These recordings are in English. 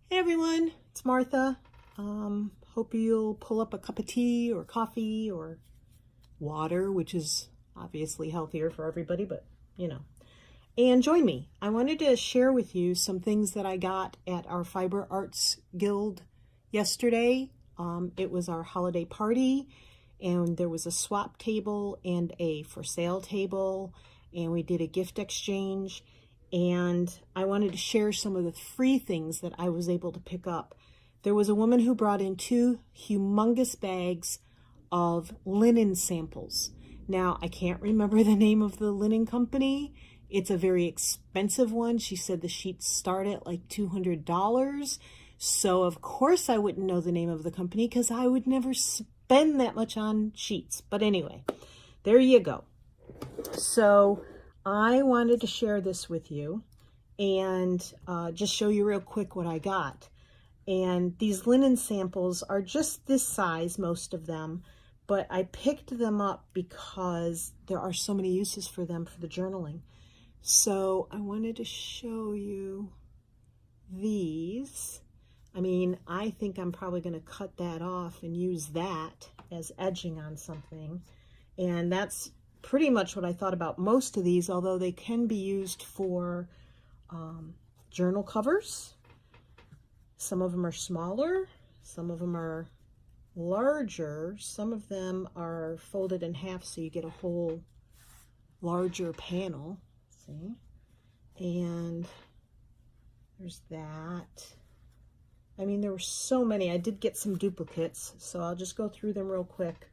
Hey everyone, it's Martha. Hope you'll pull up a cup of tea or coffee or water, which is obviously healthier for everybody, but you know. And join me. I wanted to share with you some things that I got at our Fiber Arts Guild yesterday. It was our holiday party, and there was a swap table and a for sale table, and we did a gift exchange. And I wanted to share some of the free things that I was able to pick up. There was a woman who brought in 2 humongous bags of linen samples. Now, I can't remember the name of the linen company. It's a very expensive one. She said the sheets start at like $200. So, of course, I wouldn't know the name of the company because I would never spend that much on sheets. But anyway, there you go. So, I wanted to share this with you and just show you real quick what I got. And these linen samples are just this size, most of them, but I picked them up because there are so many uses for them for the journaling. So I wanted to show you these. I mean, I think I'm probably going to cut that off and use that as edging on something. And that's pretty much what I thought about most of these, although they can be used for journal covers. Some of them are smaller, some of them are larger, some of them are folded in half so you get a whole larger panel. See? And there's that. I mean, there were so many. I did get some duplicates, so I'll just go through them real quick.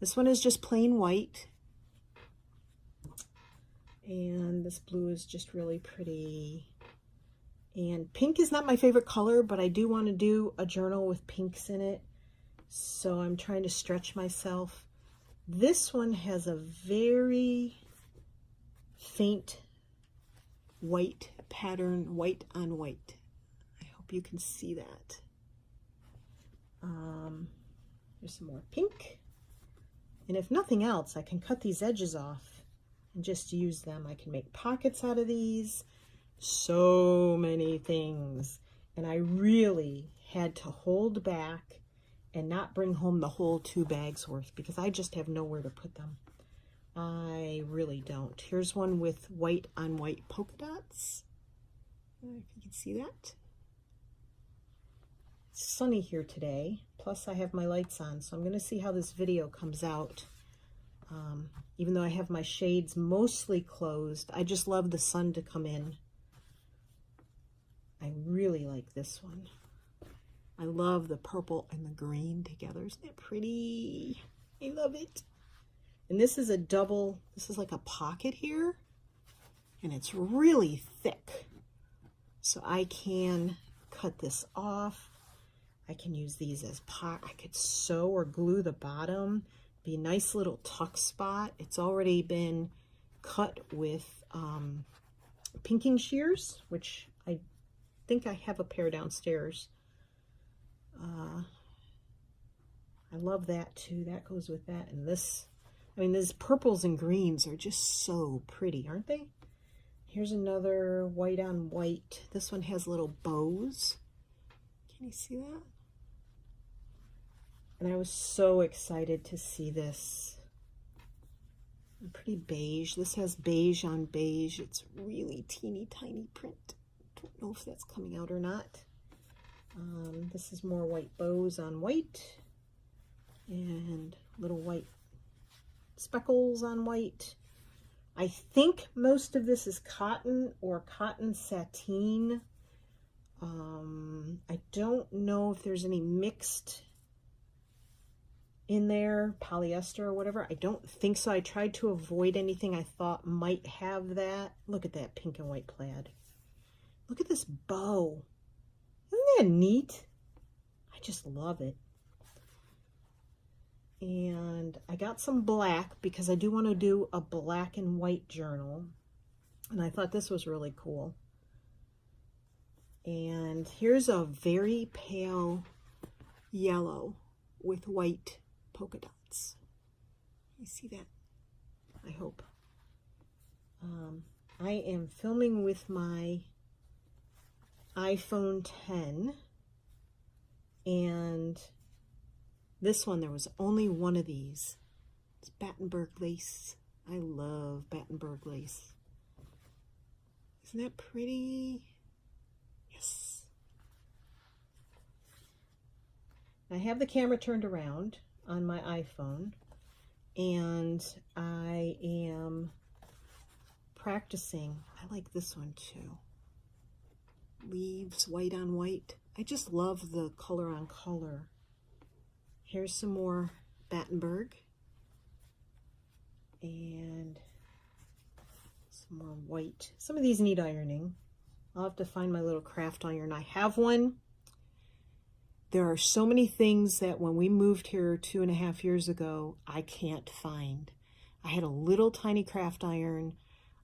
This one is just plain white. And this blue is just really pretty. And pink is not my favorite color, but I do want to do a journal with pinks in it. So I'm trying to stretch myself. This one has a very faint white pattern, white on white. I hope you can see that. There's some more pink. And if nothing else, I can cut these edges off and just use them. I can make pockets out of these. So many things. And I really had to hold back and not bring home the whole 2 bags worth because I just have nowhere to put them. I really don't. Here's one with white on white polka dots. If you can see that. It's sunny here today. Plus I have my lights on, so I'm going to see how this video comes out. Even though I have my shades mostly closed, I just love the sun to come in. I really like this one. I love the purple and the green together. Isn't it pretty? I love it. And this is a double, this is like a pocket here, and it's really thick. So I can cut this off. I can use these as I could sew or glue the bottom. Be a nice little tuck spot. It's already been cut with pinking shears, which I think I have a pair downstairs. I love that too. That goes with that. And this, I mean, these purples and greens are just so pretty, aren't they? Here's another white on white. This one has little bows. Can you see that? And I was so excited to see this. Pretty beige. This has beige on beige. It's really teeny tiny print. Don't know if that's coming out or not. This is more white bows on white and little white speckles on white. I think most of this is cotton or cotton sateen. I don't know if there's any mixed in there, polyester or whatever. I don't think so. I tried to avoid anything I thought might have that. Look at that pink and white plaid. Look at this bow. Isn't that neat? I just love it. And I got some black because I do want to do a black and white journal. And I thought this was really cool. And here's a very pale yellow with white polka dots. You see that? I hope. I am filming with my iPhone 10. And this one, there was only one of these. It's Battenberg lace. I love Battenberg lace. Isn't that pretty? Yes. I have the camera turned around on my iPhone, and I am practicing. I like this one too. Leaves, white on white. I just love the color on color. Here's some more Battenberg. And some more white. Some of these need ironing. I'll have to find my little craft iron. I have one. There are so many things that when we moved here 2.5 years ago, I can't find. I had a little tiny craft iron.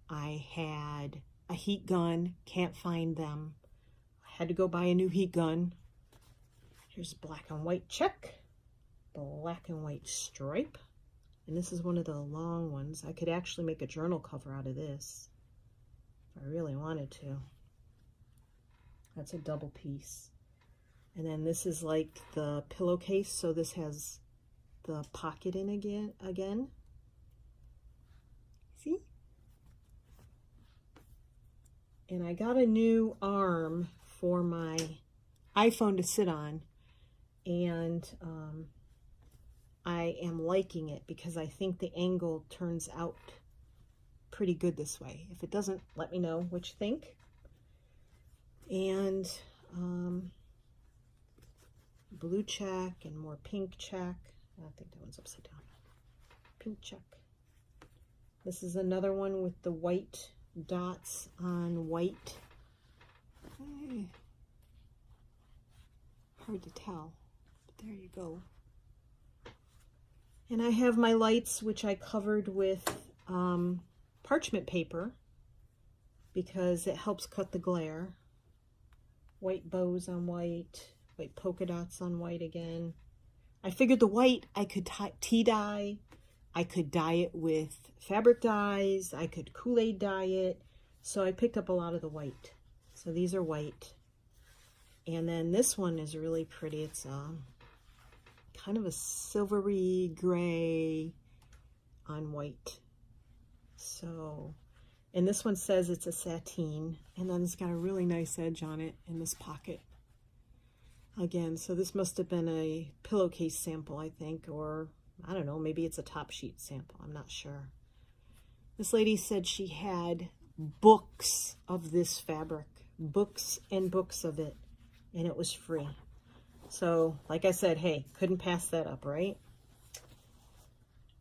I had a heat gun. Can't find them. I had to go buy a new heat gun. Here's black and white check. Black and white stripe. And this is one of the long ones. I could actually make a journal cover out of this if I really wanted to. That's a double piece. And then this is like the pillowcase, so this has the pocket in again. See? And I got a new arm for my iPhone to sit on, and I am liking it because I think the angle turns out pretty good this way. If it doesn't, let me know what you think. And blue check and more pink check. I think that one's upside down. Pink check. This is another one with the white dots on white. Hard to tell, but there you go. And I have my lights, which I covered with parchment paper because it helps cut the glare. White bows on white, white polka dots on white again. I figured the white I could tea dye. I could dye it with fabric dyes. I could Kool-Aid dye it. So I picked up a lot of the white. So these are white. And then this one is really pretty. It's kind of a silvery gray on white. So, and this one says it's a sateen, and then it's got a really nice edge on it in this pocket. Again, so this must have been a pillowcase sample, I think, or I don't know, maybe it's a top sheet sample. I'm not sure. This lady said she had books of this fabric, books and books of it, and it was free. So, like I said, hey, couldn't pass that up, right?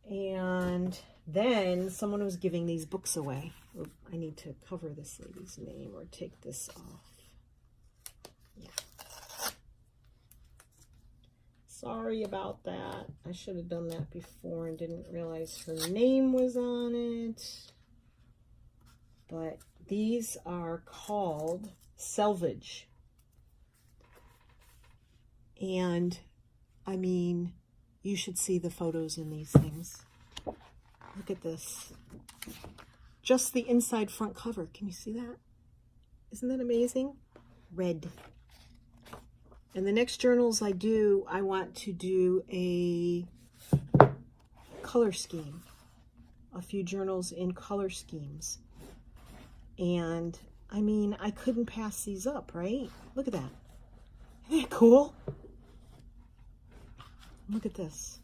And then someone was giving these books away. I need to cover this lady's name or take this off. Yeah. Sorry about that. I should have done that before and didn't realize her name was on it. But these are called Selvage. And, I mean, you should see the photos in these things. Look at this. Just the inside front cover. Can you see that? Isn't that amazing? Red. And the next journals I do, I want to do a color scheme. A few journals in color schemes. And, I mean, I couldn't pass these up, right? Look at that. Isn't that cool? Look at this.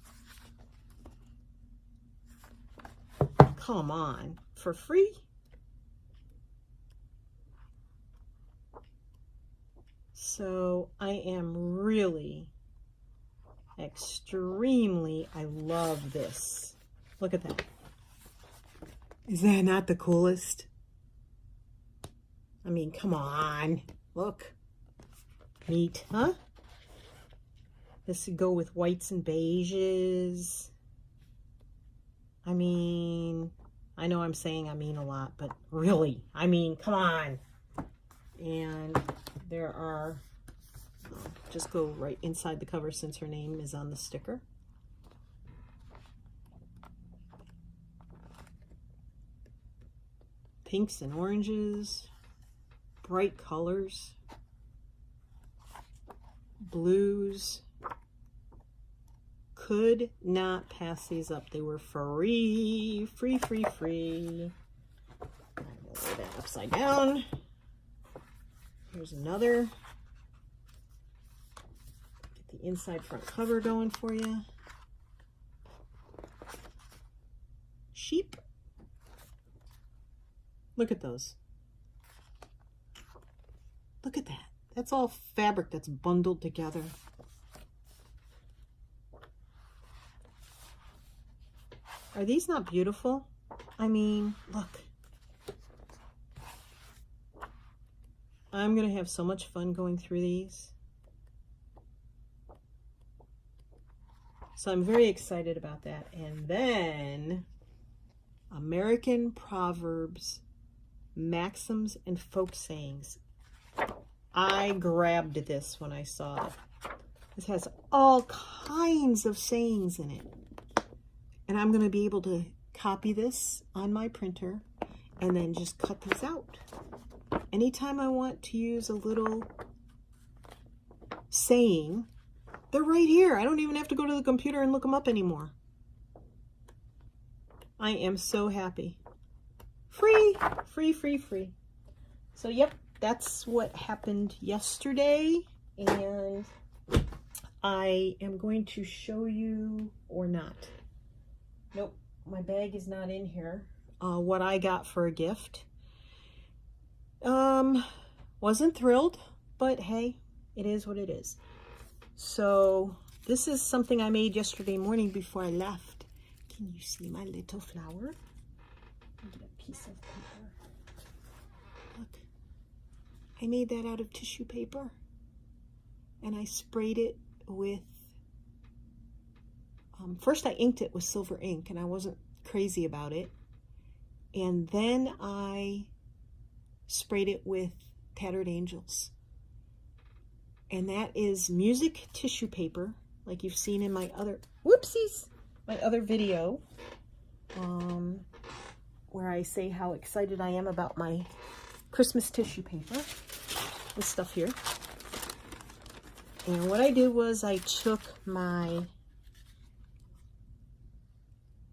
Come on, for free? So I am really extremely, I love this. Look at that. Is that not the coolest? I mean, come on, look. Neat, huh? This would go with whites and beiges. I mean, I know I'm saying I mean a lot, but really, I mean, come on. And there are, just go right inside the cover since her name is on the sticker. Pinks and oranges, bright colors. blues. Could not pass these up. They were free. I'm gonna lay that upside down. Here's another. Get the inside front cover going for you. Sheep. Look at those. Look at that. That's all fabric that's bundled together. Are these not beautiful? I mean, look. I'm going to have so much fun going through these. So I'm very excited about that. And then American Proverbs, Maxims, and Folk Sayings. I grabbed this when I saw it. This has all kinds of sayings in it. And I'm going to be able to copy this on my printer and then just cut these out. Anytime I want to use a little saying, they're right here. I don't even have to go to the computer and look them up anymore. I am so happy. Free. So, yep, that's what happened yesterday. And I am going to show you, or not. Nope, my bag is not in here. What I got for a gift. Wasn't thrilled, but hey, it is what it is. So this is something I made yesterday morning before I left. Can you see my little flower? Get a piece of paper. Look, I made that out of tissue paper, and I sprayed it with first I inked it with silver ink, and I wasn't crazy about it. And then I sprayed it with Tattered Angels. And that is music tissue paper, like you've seen in my other, my other video, where I say how excited I am about my Christmas tissue paper. This stuff here. And what I did was I took my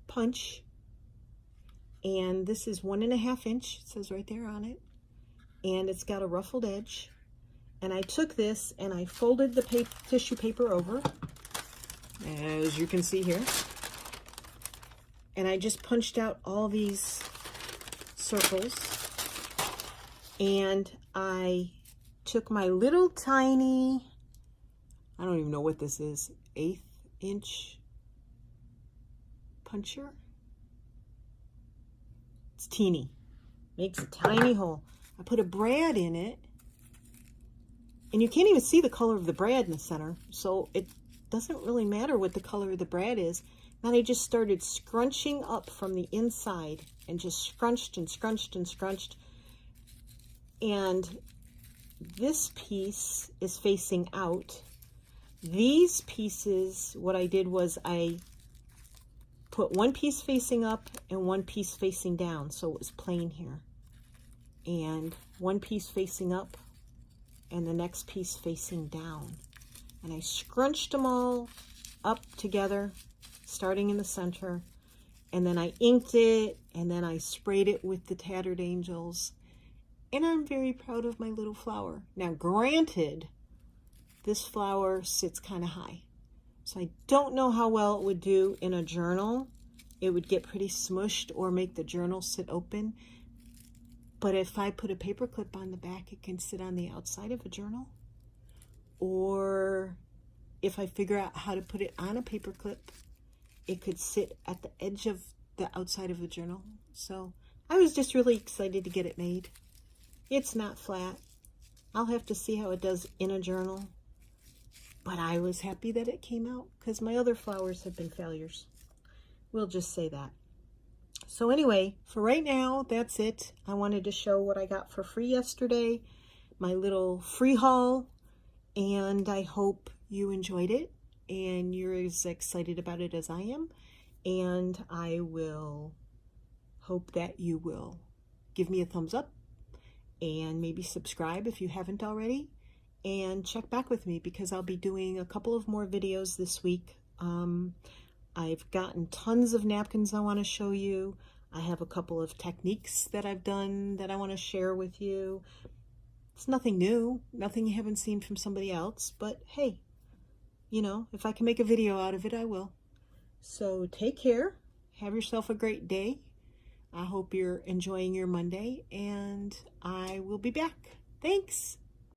punch, and this is 1.5 inch, it says right there on it, and it's got a ruffled edge, and I took this and I folded the tissue paper over, as you can see here, and I just punched out all these circles, and I took my little tiny, I don't even know what this is, 1/8 inch puncher. It's teeny. Makes a tiny hole. I put a brad in it, and you can't even see the color of the brad in the center, so it doesn't really matter what the color of the brad is. Then I just started scrunching up from the inside, and just scrunched and scrunched and scrunched. And this piece is facing out. These pieces, what I did was I put one piece facing up and one piece facing down, so it was plain here. And one piece facing up and the next piece facing down. And I scrunched them all up together, starting in the center. And then I inked it, and then I sprayed it with the Tattered Angels. And I'm very proud of my little flower. Now, granted, this flower sits kind of high. So I don't know how well it would do in a journal. It would get pretty smushed or make the journal sit open. But if I put a paper clip on the back, it can sit on the outside of a journal. Or if I figure out how to put it on a paper clip, it could sit at the edge of the outside of the journal. So I was just really excited to get it made. It's not flat. I'll have to see how it does in a journal. But I was happy that it came out, because my other flowers have been failures. We'll just say that. So anyway, for right now, that's it. I wanted to show what I got for free yesterday, my little free haul, and I hope you enjoyed it and you're as excited about it as I am. And I will hope that you will give me a thumbs up and maybe subscribe if you haven't already. and check back with me because I'll be doing a couple of more videos this week. I've gotten tons of napkins I want to show you. I have a couple of techniques that I've done that I want to share with you. It's nothing new, nothing you haven't seen from somebody else, but hey, you know, if I can make a video out of it, I will. So take care. Have yourself a great day. I hope you're enjoying your Monday, and I will be back. Thanks.